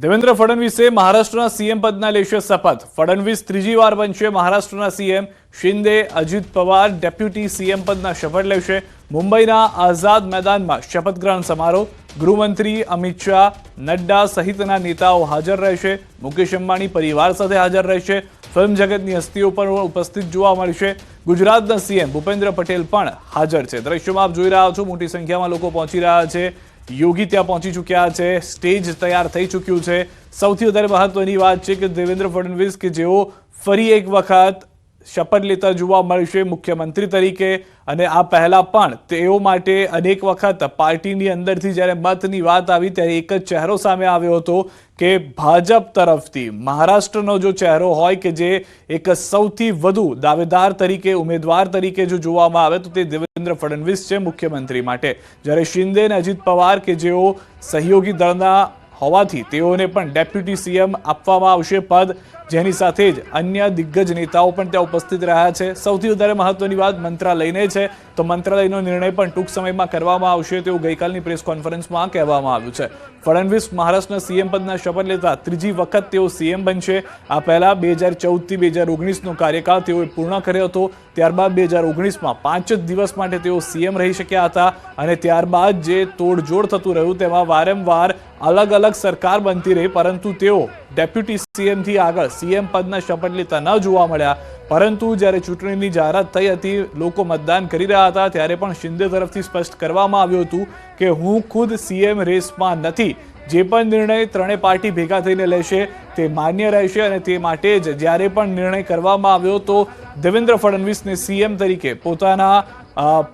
દેવેન્દ્ર ફડણવીસે મહારાષ્ટ્રના સીએમ પદના લેશે શપથ। ફડણવીસ ત્રીજી વાર બનશે મહારાષ્ટ્રના CM. Shinde, Ajit Pawar deputy CM પદના શપથ લેશે। મુંબઈના આઝાદ મેદાનમાં શપથ ગ્રહણ સમારોહ। ગૃહમંત્રી અમિત શાહ, નડ્ડા સહિતના નેતાઓ હાજર રહેશે। મુકેશ અંબાણી પરિવાર સાથે હાજર રહેશે। ફિલ્મ જગતની હસ્તીઓ પણ ઉપસ્થિત જોવા મળશે। ગુજરાતના સીએમ ભૂપેન્દ્ર પટેલ પણ હાજર છે। દ્રશ્યોમાં આપ જોઈ રહ્યા છો, મોટી સંખ્યામાં લોકો પહોંચી રહ્યા છે। યોગી ત્યાં પહોંચી ચૂક્યા છે, સ્ટેજ તૈયાર થઈ ચૂક્યું છે। સૌથી વધારે મહત્વની વાત છે કે દેવેન્દ્ર ફડણવીસ કે જેઓ ફરી એક વખત શપથ લેતા જોવા મળશે મુખ્યમંત્રી તરીકે, અને આ પહેલા પણ તેઓ માટે અનેક વખત પાર્ટીની અંદરથી જ્યારે મતની વાત આવી ત્યારે એક જ ચહેરો સામે આવ્યો હતો કે ભાજપ તરફથી મહારાષ્ટ્રનો જો ચહેરો હોય કે જે એક સૌથી વધુ દાવેદાર તરીકે, ઉમેદવાર તરીકે જો જોવામાં આવે તો તે દેવેન્દ્ર ફડણવીસ છે મુખ્યમંત્રી માટે। જ્યારે શિંદે અને અજીત પવાર કે જેઓ સહયોગી દળના હોવાથી તેઓને પણ ડેપ્યુટી સીએમ આપવામાં આવશે પદ, જેની સાથે જ અન્ય દિગ્ગજ નેતાઓ પણ ત્યાં ઉપસ્થિત રહ્યા છે। સૌથી વધારે મહત્વની વાત મંત્રાલયને છે, તો મંત્રાલયનો નિર્ણય પણ ટૂંક સમયમાં કરવામાં આવશે તેવું ગઈકાલની પ્રેસ કોન્ફરન્સમાં કહેવામાં આવ્યું છે। ફડણવીસ મહારાષ્ટ્રના સીએમ પદના શપથ લેતા ત્રીજી વખત તેઓ સીએમ બનશે। આ પહેલા 2014થી 2019નો કાર્યકાળ તેઓએ પૂર્ણ કર્યો હતો। ત્યારબાદ 2019માં 5 જ દિવસ માટે તેઓ સીએમ રહી શક્યા હતા, અને ત્યારબાદ જે તોડજોડ થતું રહ્યું તેમાં વારંવાર અલગ અલગ સરકાર બનતી રહી, પરંતુ તેઓ ડેપ્યુટી સીએમથી આગળ સીએમ પદના શપથ લેતા ન જોવા મળ્યા। પરંતુ જ્યારે ચૂંટણીની જાહેરાત થઈ હતી, લોકો મતદાન કરી રહ્યા હતા, ત્યારે પણ શિંદે તરફથી સ્પષ્ટ કરવામાં આવ્યું હતું કે હું ખુદ સીએમ રેસમાં નથી। જે પણ નિર્ણય ત્રણેય પાર્ટી ભેગા થઈને લેશે તે માન્ય રહેશે, અને તે માટે જ જ્યારે પણ નિર્ણય કરવામાં આવ્યો તો દેવેન્દ્ર ફડણવીસને સીએમ તરીકે પોતાના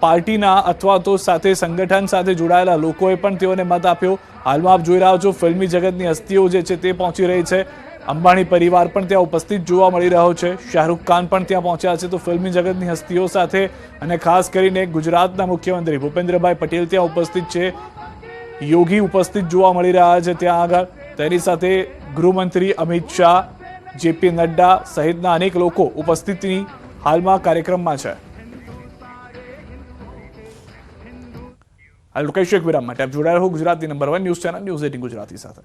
પાર્ટીના અથવા તો સાથે સંગઠન સાથે જોડાયેલા લોકોએ પણ તેઓને મત આપ્યો। હાલમાં આપ જોઈ રહ્યા છો ફિલ્મી જગતની હસ્તીઓ જે છે તે પહોંચી રહી છે। અંબાણી પરિવાર પણ ત્યાં ઉપસ્થિત જોવા મળી રહ્યો છે। શાહરૂખ ખાન પણ ત્યાં પહોંચ્યા છે। તો ફિલ્મી જગતની હસ્તીઓ સાથે અને ખાસ કરીને ગુજરાતના મુખ્યમંત્રી ભૂપેન્દ્રભાઈ પટેલ ત્યાં ઉપસ્થિત છે। યોગી ઉપસ્થિત જોવા મળી રહ્યા છે ત્યાં આગળ। તેની સાથે ગૃહમંત્રી અમિત શાહ, જેપી નડ્ડા સહિતના અનેક લોકો ઉપસ્થિતની હાલમાં કાર્યક્રમમાં છે। હાલ રોકાઈશું એક વિરામ માટે। આપ જોડાયા રહો ગુજરાતની number 1 news channel news 18 Gujarati સાથે।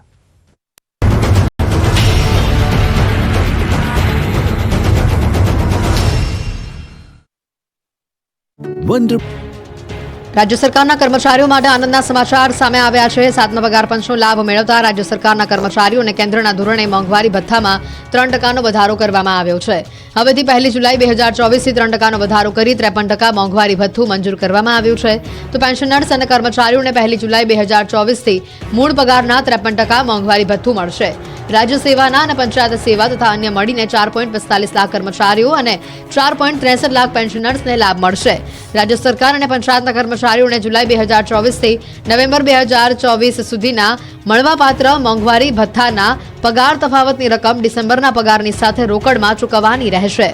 રાજ્ય સરકારના કર્મચારીઓ માટે આનંદના સમાચાર સામે આવ્યા છે। 7મા પગાર પંચનો લાભ મેળવતા રાજ્ય સરકારના કર્મચારીઓને કેન્દ્રના ધોરણે મોંઘવારી ભથ્થામાં 3% વધારો કરવામાં આવ્યો છે। હવેથી 1 જુલાઈ 2024થી 3% વધારો કરી 53% મોંઘવારી ભથ્થું મંજૂર કરવામાં આવ્યું છે। તો પેન્શનર્સ અને કર્મચારીઓને 1 જુલાઈ 2024થી મૂળ પગારના 53% મોંઘવારી ભથ્થું મળશે। રાજ્ય સેવાના અને પંચાયત સેવા તથા અન્ય મળીને 4.45 લાખ કર્મચારીઓ અને 4.63 લાખ પેન્શનર્સને લાભ મળશે। રાજ્ય સરકાર અને પંચાયતના કર્મચારીઓને જુલાઈ 2024થી નવેમ્બર 2024 સુધીના મળવાપાત્ર મોંઘવારી ભથ્થાના પગાર તફાવતની રકમ ડિસેમ્બરના પગારની સાથે રોકડમાં ચૂકવવાની રહેશે।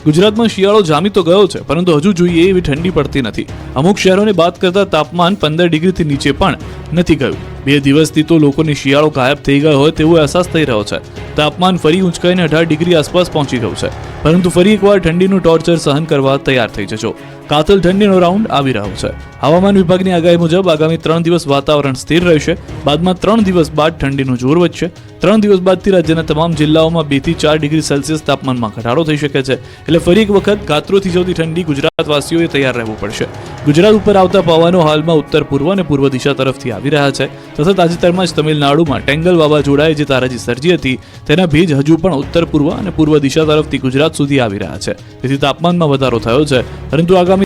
ગુજરાતમાં શિયાળો જામી તો ગયો છે, પરંતુ હજુ જોઈએ એવી ઠંડી પડતી નથી। અમુક શહેરોને બાદ કરતા તાપમાન 15 ડિગ્રીથી નીચે પણ નથી ગયું। 2 દિવસથી તો લોકોને શિયાળો ગાયબ થઈ ગયો હોય તેવો અહેસાસ થઈ રહ્યો છે। તાપમાન ફરી ઊંચકાઈને 18 ડિગ્રી આસપાસ પહોંચી ગયું છે, પરંતુ ફરી એકવાર ઠંડીનું ટોર્ચર સહન કરવા તૈયાર થઈ જજો। કાતિલ ઠંડીનો રાઉન્ડ આવી રહ્યો છે। હવામાન વિભાગની આગાહી મુજબ આગામી 3 દિવસ વાતાવરણ સ્થિર રહેશે। બાદમાં 3 દિવસ બાદ ઠંડીનું જોર વધશે। 3 દિવસ બાદથી રાજ્યના તમામ જિલ્લાઓમાં 2 થી 4 ડિગ્રી સેલ્સિયસ તાપમાનમાં ઘટાડો થઈ શકે છે। એટલે ફરી એક વખત ગાત્રો થીજવતી ઠંડી ગુજરાતવાસીઓએ તૈયાર રહેવું પડશે। ગુજરાત ઉપર આવતા પવનો હાલમાં ઉત્તર પૂર્વ અને પૂર્વ દિશા તરફથી આવી રહ્યા છે। તથા તાજેતરમાં જ તમિલનાડુમાં ટેંગલ વાવાઝોડાએ જે તારાજી સર્જી હતી તેના ભેજ હજુ પણ ઉત્તર પૂર્વ અને પૂર્વ દિશા તરફથી ગુજરાત સુધી આવી રહ્યા છે। તેથી તાપમાનમાં વધારો થયો છે, પરંતુ આગામી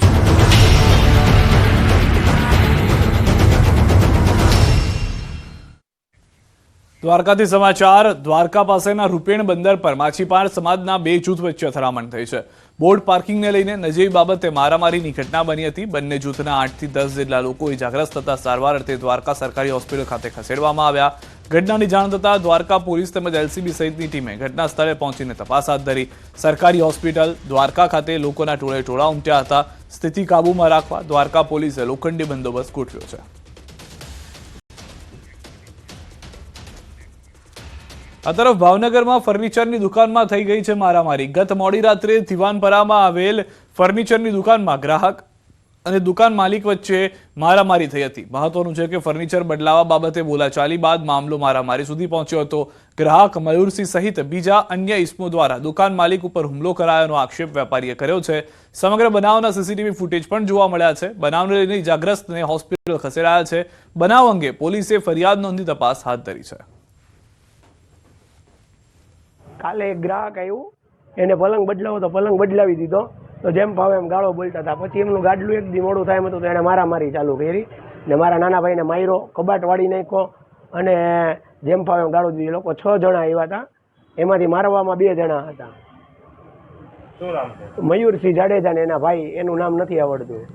દ્વારકાથી સમાચાર। દ્વારકા પાસેના રૂપેણ બંદર પર માછીમાર સમાજના 2 જૂથ વચ્ચે અથડામણ થઈ છે। બોટ પાર્કિંગને લઈને નજીવી બાબતે મારામારીની ઘટના બની હતી। બંને જૂથના 8 થી 10 જેટલા લોકો ઇજાગ્રસ્ત થતા સારવાર અર્થે દ્વારકા સરકારી હોસ્પિટલ ખાતે ખસેડવામાં આવ્યા। ઘટનાની જાણ થતાં દ્વારકા પોલીસ તેમજ એલસીબી સહિતની ટીમે ઘટના સ્થળે પહોંચીને તપાસ હાથ ધરી। સરકારી હોસ્પિટલ દ્વારકા ખાતે લોકોના ટોળે ટોળા ઉમટ્યા હતા। સ્થિતિ કાબૂમાં રાખવા દ્વારકા પોલીસે લોખંડી બંદોબસ્ત ગોઠવ્યો છે। આ તરફ ભાવનગરમાં ફર્નિચરની દુકાનમાં થઈ ગઈ છે મારામારી। ગત મોડી રાત્રે દિવાનપરામાં આવેલ ફર્નિચરની દુકાનમાં ગ્રાહક અને દુકાન માલિક વચ્ચે મારામારી થઈ હતી. મહત્વનું છે કે ફર્નિચર બદલાવા બાબતે બોલાચાલી બાદ મામલો મારામારી સુધી પહોંચ્યો હતો. ગ્રાહક મયુરસિંહ સહિત બીજા અન્ય ઇસમો દ્વારા દુકાન માલિક ઉપર હુમલો કરાયાનો આક્ષેપ વેપારીએ કર્યો છે. સમગ્ર બનાવના સીસીટીવી ફૂટેજ પણ જોવા મળ્યા છે. બનાવને લઈને ઇજાગ્રસ્તને હોસ્પિટલ ખસેડાયા છે. બનાવ અંગે પોલીસે ફરિયાદ નોંધી તપાસ હાથ ધરી છે. કાલે એક ગ્રાહક આવ્યું, એને પલંગ બદલાવો તો પલંગ બદલાવી દીધો, તો જેમ ભાવે એમ ગાળો બોલતા હતા. પછી એમનું ગાડલું એક દી મોડું થાય એમ હતું તો એને મારામારી ચાલુ કરી ને મારા નાના ભાઈને માર્યો, કબાટ વાળી નાખ્યો અને જેમ ભાવે એમ ગાળો દીધી. લોકો 6 જણા આવ્યા હતા, એમાંથી મારવામાં 2 જણા હતા. શું નામ છે? મયુરસિંહ જાડેજા ને એના ભાઈ, એનું નામ નથી આવડતું.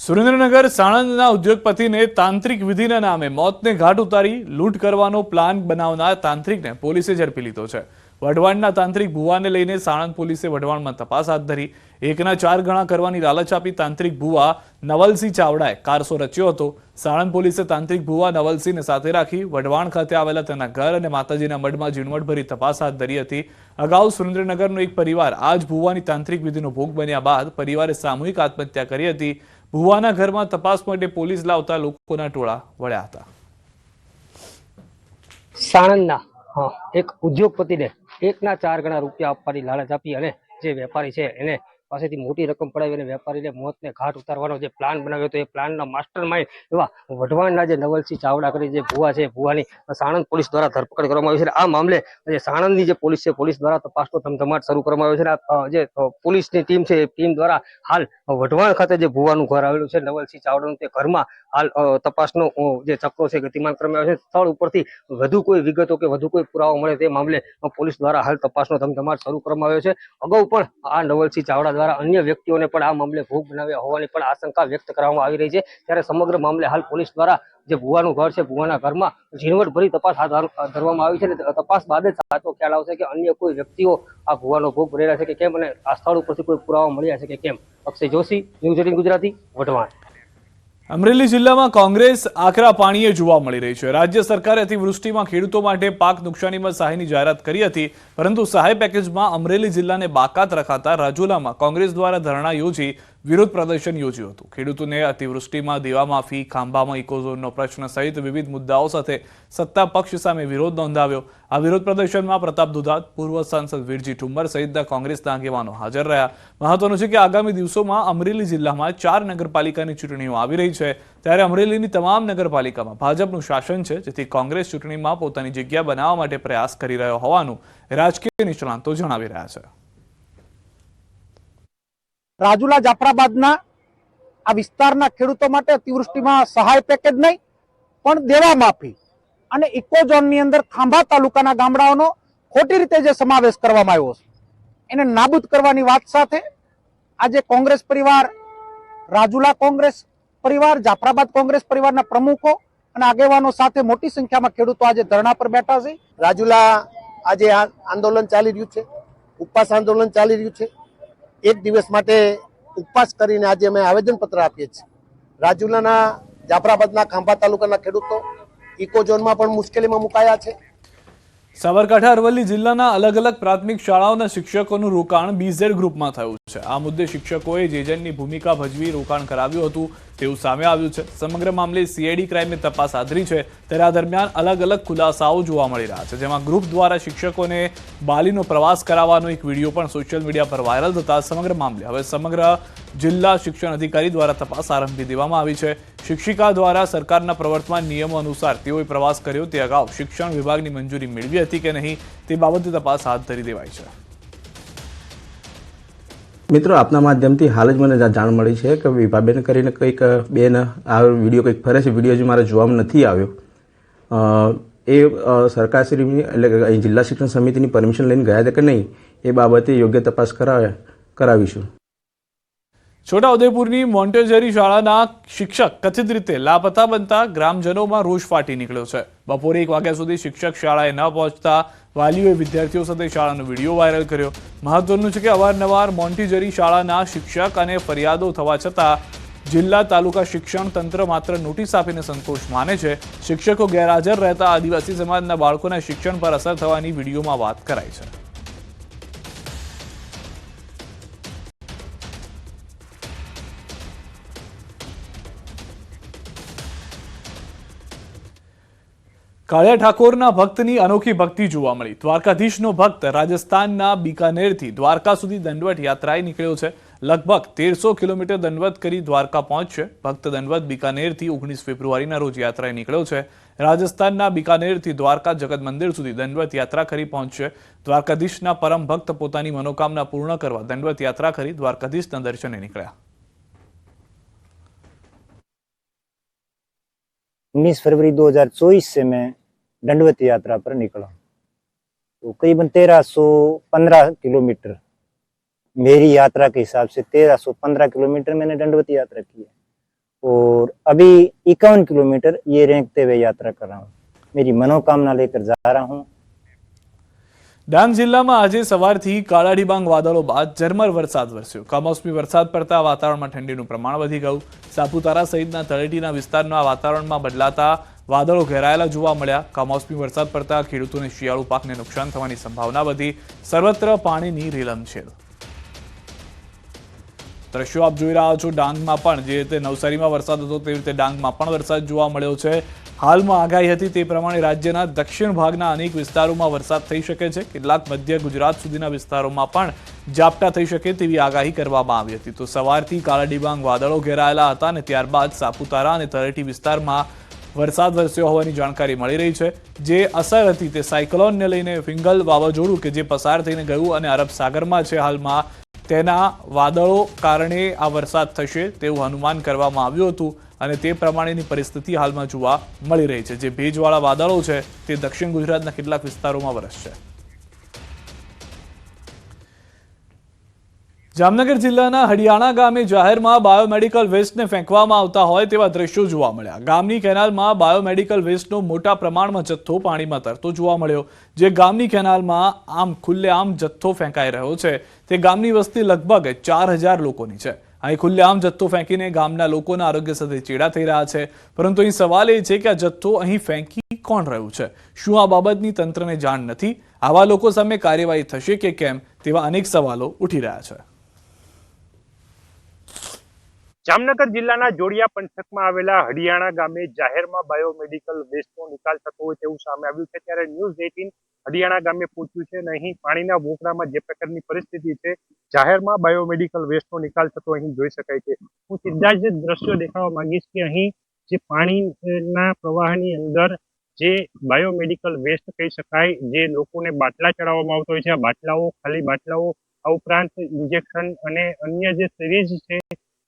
સુરેન્દ્રનગર સાણંદના ઉદ્યોગપતિને તાંત્રિક વિધિના નામે મોતને ઘાટ ઉતારી લૂંટ કરવાનો પ્લાન બનાવનાર તાંત્રિકને પોલીસે ઝડપી લીધો છે. વઢવાણના તાંત્રિક ભુવાને લઈને સાણંદ પોલીસે વઢવાણમાં તપાસ હાથ ધરી. 1ના 4 ગણા કરવાની લાલચ આપી તાંત્રિક ભુવા નવલસિંહ ચાવડાએ કારસો રચ્યો હતો. સાણંદ પોલીસે તાંત્રિક ભુવા નવલસિંહને સાથે રાખી વઢવાણ ખાતે આવેલા તેના ઘર અને માતાજીના મઢમાં ઝીણવટભરી તપાસ હાથ ધરી હતી. અગાઉ સુરેન્દ્રનગરનો એક પરિવાર આ જ ભુવાની તાંત્રિક વિધિનો ભોગ બન્યા બાદ પરિવારે સામૂહિક આત્મહત્યા કરી હતી. ભુવાના ઘરમાં તપાસ માટે પોલીસ લાવતા લોકોના ટોળા વળ્યા હતા. સાણંદના એક ઉદ્યોગપતિને 1ના 4 ગણા રૂપિયા આપવાની લાલચ આપી અને જે વેપારી છે એને પાસેથી મોટી રકમ પડાવી અને વેપારીને મોતને ઘાટ ઉતારવાનો જે પ્લાન બનાવ્યો હતો એ પ્લાનના માસ્ટર માઇન્ડ એવા વઢવાણના જે નવલસિંહ ચાવડા કરી જે ભુવા છે, ભુવાની સાણંદ પોલીસ દ્વારા ધરપકડ કરવામાં આવી છે. આ મામલે જે સાણંદની જે પોલીસ છે, પોલીસ દ્વારા તપાસનો ધમધમાટ શરૂ કરવામાં આવ્યો છે. જે પોલીસની ટીમ છે એ ટીમ દ્વારા હાલ વઢવાણ ખાતે જે ભુવાનું ઘર આવેલું છે નવલસિંહ ચાવડાનું, તે ઘરમાં હાલ તપાસનો જે ચક્રો છે ગતિમાન કરવામાં આવ્યો છે. સ્થળ ઉપરથી વધુ કોઈ વિગતો કે વધુ કોઈ પુરાવો મળે તે મામલે પોલીસ દ્વારા હાલ તપાસનો ધમધમાટ શરૂ કરવામાં આવ્યો છે. અગાઉ પણ આ નવલસિંહ ચાવડા દ્વારા અન્ય વ્યક્તિઓને પણ આ મામલે ભોગ બનાવ્યા હોવાની પણ આશંકા વ્યક્ત કરવામાં આવી રહી છે. ત્યારે સમગ્ર મામલે હાલ પોલીસ દ્વારા જે ભુવાનું ઘર છે, ભુવાના ઘરમાં ઝીણવટભરી તપાસ હાથ ધરવામાં આવી છે અને તપાસ બાદ જ સાચો ખ્યાલ આવશે કે અન્ય કોઈ વ્યક્તિઓ આ ભુવાનો ભોગ બનેલા છે કે કેમ અને આ સ્થળ ઉપરથી કોઈ પુરાવા મળ્યા છે કે કેમ. અક્ષય જોશી, ન્યૂઝ 18 ગુજરાતી, વઢવાણ. અમરેલી જિલ્લામાં કોંગ્રેસ આકરા પાણીએ જોવા મળી રહી છે. રાજ્ય સરકારે અતિવૃષ્ટિમાં ખેડૂતો માટે પાક નુકસાનીમાં સહાયની જાહેરાત કરી હતી, પરંતુ સહાય પેકેજમાં અમરેલી જિલ્લાને બાકાત રખાતા રાજુલામાં કોંગ્રેસ દ્વારા ધરણા યોજી વિરોધ પ્રદર્શન યોજ્યું હતું. ખેડૂતોને અતિવૃષ્ટિમાં દેવા માફી, ખાંભામાં ઇકોઝોનનો પ્રશ્ન સહિત વિવિધ મુદ્દાઓ સાથે સત્તા પક્ષ સામે વિરોધ નોંધાવ્યો. આ વિરોધ પ્રદર્શનમાં પ્રતાપ દુધાત, પૂર્વ સાંસદ વીરજી ઠુમ્મર સહિતના કોંગ્રેસના આગેવાનો હાજર રહ્યા. મહત્વનું છે કે આગામી દિવસોમાં અમરેલી જિલ્લામાં 4 નગરપાલિકાની ચૂંટણીઓ આવી રહી છે. ત્યારે અમરેલીની તમામ નગરપાલિકામાં ભાજપનું શાસન છે, જેથી કોંગ્રેસ ચૂંટણીમાં પોતાની જગ્યા બનાવવા માટે પ્રયાસ કરી રહ્યો હોવાનું રાજકીય નિષ્ણાંતો જણાવી રહ્યા છે. રાજુલા જાફરાબાદના આ વિસ્તારના ખેડૂતો માટે અતિવૃષ્ટિમાં સહાય પેકેજ નહીં પણ દેવા માફી અને ઇકોઝોનની અંદર ખાંભા તાલુકાના ગામડાઓનો ખોટી રીતે જે સમાવેશ કરવામાં આવ્યો છે એને નાબૂદ કરવાની વાત સાથે આજે કોંગ્રેસ પરિવાર, રાજુલા કોંગ્રેસ પરિવાર, જાફરાબાદ કોંગ્રેસ પરિવારના પ્રમુખો અને આગેવાનો સાથે મોટી સંખ્યામાં ખેડૂતો આજે ધરણા પર બેઠા છે. રાજુલા આજે આંદોલન ચાલી રહ્યું છે, ઉપવાસ આંદોલન ચાલી રહ્યું છે. 1 દિવસ માટે ઉપવાસ કરીને આજે અમે આવેદનપત્ર આપીએ છીએ. રાજુલાના, જાફરાબાદના, ખાંભા તાલુકાના ખેડૂતો ઇકોઝોનમાં પણ મુશ્કેલીમાં મુકાયા છે. સાબરકાંઠા અરવલ્લી જિલ્લાના અલગ અલગ પ્રાથમિક શાળાઓના શિક્ષકોનું રોકાણ બીઝેડ ગ્રુપમાં થયું છે. આ મુદ્દે શિક્ષકોએ એજન્ટની ભૂમિકા ભજવી રોકાણ કરાવ્યું હતું તેવું સામે આવ્યું છે. સમગ્ર મામલે સીઆઈડી ક્રાઇમે તપાસ આદરી છે. ત્યારે આ દરમિયાન અલગ અલગ ખુલાસાઓ જોવા મળી રહ્યા છે, જેમાં ગ્રુપ દ્વારા શિક્ષકોને બાલીનો પ્રવાસ કરાવવાનો એક વિડીયો પણ સોશિયલ મીડિયા પર વાયરલ થતા સમગ્ર મામલે હવે સમગ્ર જિલ્લા શિક્ષણ અધિકારી દ્વારા તપાસ આરંભી દેવામાં આવી છે. શિક્ષિકા દ્વારા સરકારના પ્રવર્તમાન નિયમો અનુસાર તેઓએ પ્રવાસ કર્યો તે અગાઉ શિક્ષણ વિભાગની મંજૂરી મેળવી હતી કે નહીં તે બાબતે તપાસ હાથ ધરી દેવાઈ છે. મિત્રો, આપના માધ્યમથી હાલ જ મને જાણ મળી છે કે વિભાબેન કરીને કંઈક બેન આ વિડીયો કંઈક ફરે છે. વિડીયો જે મારે જોવામાં નથી આવ્યો એ સરકારશ્રીની એટલે કે અહીં જિલ્લા શિક્ષણ સમિતિની પરમિશન લઈને ગયા હતા કે નહીં એ બાબતે યોગ્ય તપાસ કરાવીશું. છોટાઉદેપુરની મોન્ટેસરી શાળાના શિક્ષક કથિત રીતે લાપતા બનતા ગ્રામજનોમાં રોષ ફાટી નીકળ્યો છે. બપોરે 1 વાગ્યા સુધી શિક્ષક શાળાએ ન પહોંચતા વાલીઓએ વિદ્યાર્થીઓ સાથે શાળાનો વિડીયો વાયરલ કર્યો. મહત્વનું છે કે અવારનવાર મોન્ટેસરી શાળાના શિક્ષક અને ફરિયાદો થવા છતાં જિલ્લા તાલુકા શિક્ષણ તંત્ર માત્ર નોટિસ આપીને સંતોષ માને છે. શિક્ષકો ગેરહાજર રહેતા આદિવાસી સમાજના બાળકોના શિક્ષણ પર અસર થવાની વિડીયોમાં વાત કરાઈ છે. કાળિયા ઠાકોરના ભક્તની અનોખી ભક્તિ જોવા મળી. દ્વારકાધીશનો ભક્ત રાજસ્થાનના બીકાનેરથી દ્વારકા સુધી દંડવત યાત્રાએ નીકળ્યો છે. લગભગ 1300 કિલોમીટર દંડવત કરી દ્વારકા પહોંચશે. ભક્ત દંડવત બીકાનેરથી 19 ફેબ્રુઆરીના રોજ યાત્રાએ નીકળ્યો છે. રાજસ્થાનના બીકાનેરથી દ્વારકા જગત મંદિર સુધી દંડવત યાત્રા કરી પહોંચશે. દ્વારકાધીશના પરમ ભક્ત પોતાની મનોકામના પૂર્ણ કરવા દંડવત યાત્રા કરી દ્વારકાધીશના દર્શને નીકળ્યા. 19 फरवरी 2024 से मैं दंडवत यात्रा पर निकला, तो करीबन 1315 किलोमीटर मेरी यात्रा के हिसाब से 1315 किलोमीटर मैंने दंडवत यात्रा की है और अभी 51 किलोमीटर ये रेंगते हुए यात्रा कर रहा हूँ. मेरी मनोकामना लेकर जा रहा हूँ. ડાંગ જિલ્લામાં આજે સવારથી કાળા ડિબાંગ વાદળો બાદ ઝરમર વરસાદ વરસ્યો. કમોસમી વરસાદ પડતા વાતાવરણમાં ઠંડીનું પ્રમાણ વધી ગયું. સાપુતારા સહિતના તળેટીના વિસ્તારના વાતાવરણમાં બદલાતા વાદળો ઘેરાયેલા જોવા મળ્યા. કમોસમી વરસાદ પડતા ખેડૂતોને શિયાળુ પાકને નુકસાન થવાની સંભાવના વધી. સર્વત્ર પાણીની રેલમછેલ. દ્રશ્યો આપ જોઈ રહ્યા છો. ડાંગમાં પણ જે રીતે નવસારીમાં વરસાદ હતો તેવી રીતે ડાંગમાં પણ વરસાદ જોવા મળ્યો છે. હાલમાં આગાહી હતી તે પ્રમાણે રાજ્યના દક્ષિણ ભાગના અનેક વિસ્તારોમાં વરસાદ થઈ શકે છે. કેટલાક મધ્ય ગુજરાત સુધીના વિસ્તારોમાં પણ ઝાપટા થઈ શકે તેવી આગાહી કરવામાં આવી હતી. તો સવારથી કાળા ડિબાંગ વાદળો ઘેરાયેલા હતા અને ત્યારબાદ સાપુતારા અને તળેટી વિસ્તારમાં વરસાદ વરસ્યો હોવાની જાણકારી મળી રહી છે. જે અસર હતી તે સાયક્લોનને લઈને ફિંગલ વાવાઝોડું કે જે પસાર થઈને ગયું અને અરબ સાગરમાં છે હાલમાં, તેના વાદળો કારણે આ વરસાદ થશે તેવું અનુમાન કરવામાં આવ્યું હતું અને તે પ્રમાણેની પરિસ્થિતિ હાલમાં જોવા મળી રહી છે. જે ભેજવાળા વાદળો છે તે દક્ષિણ ગુજરાતના કેટલાક વિસ્તારોમાં વરસશે. જામનગર જિલ્લાના હડિયાણા ગામે જાહેરમાં બાયોમેડિકલ વેસ્ટને ફેંકવામાં આવતા હોય તેવા દ્રશ્યો જોવા મળ્યા. ગામની કેનાલમાં બાયોમેડિકલ વેસ્ટનો મોટા પ્રમાણમાં જથ્થો પાણીમાં તરતો જોવા મળ્યો. જે ગામની કેનાલમાં આમ ખુલ્લેઆમ જથ્થો ફેંકાઈ રહ્યો છે તે ગામની વસ્તી લગભગ 4000 લોકોની છે. અહીં ખુલ્લેઆમ જથ્થો ફેંકીને ગામના લોકોના આરોગ્ય સાથે ચેડા થઈ રહ્યા છે. પરંતુ અહીં સવાલ એ છે કે આ જથ્થો અહીં ફેંકી કોણ રહ્યું છે? શું આ બાબતની તંત્રને જાણ નથી? આવા લોકો સામે કાર્યવાહી થશે કે કેમ તેવા અનેક સવાલો ઉઠી રહ્યા છે. જામનગર જિલ્લાના જોડિયા પંથકમાં આવેલા હડિયાણા ગામે જાહેરમાં બાયોમેડિકલ વેસ્ટનો નિકાલ થતો હોય તેવું સામે આવ્યું છે. ત્યારે ન્યૂઝ 18 હડિયાણા ગામે પહોંચ્યું છે અને અહીં પાણીના વોકડામાં જે પ્રકારની પરિસ્થિતિ છે, જાહેરમાં બાયોમેડિકલ વેસ્ટનો નિકાલ થતો અહીં જોઈ શકાય છે. હું સીધા જ દ્રશ્યો દેખાડવા માંગીશ કે અહીં જે પાણીના પ્રવાહની અંદર જે બાયોમેડિકલ વેસ્ટ કહી શકાય, જે લોકોને બાટલા ચડાવવામાં આવતો હોય છે, આ બાટલાઓ, ખાલી બાટલાઓ, આ ઉપરાંત ઇન્જેક્શન અને અન્ય જે સિરીઝ છે,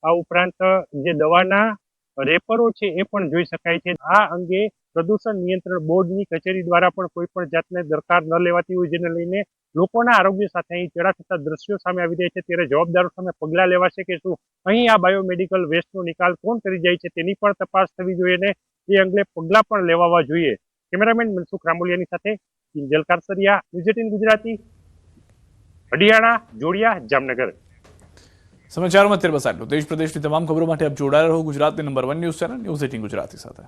આ ઉપરાંત જે દવાના રેપરો છે એ પણ જોઈ શકાય છે. આ અંગે પ્રદૂષણ નિયંત્રણ બોર્ડની કચેરી દ્વારા પણ કોઈ પણ જાતને દરકાર ન લેવાતી હોય, જેને લઈને લોકોના આરોગ્ય સાથે અહીં ચેડા થતા દ્રશ્યો સામે આવી રહ્યા છે. ત્યારે જવાબદારો સામે પગલાં લેવાશે કે શું? અહીં આ બાયોમેડિકલ વેસ્ટનો નિકાલ કોણ કરી જાય છે તેની પણ તપાસ થવી જોઈએ અને એ અંગે પગલાં પણ લેવાવા જોઈએ. કેમેરામેન મનસુખ રામોલિયાની સાથે કિંજલ કારસરિયા, ન્યૂઝ 18 ગુજરાતી, હડિયાણા, જોડિયા, જામનગર. સમાચારમાં અત્યારે બસ આટલું. દેશ પ્રદેશની તમામ ખબરો માટે આપ જોડાયેલા રહો ગુજરાતની number 1 news channel news 18 Gujarati સાથે.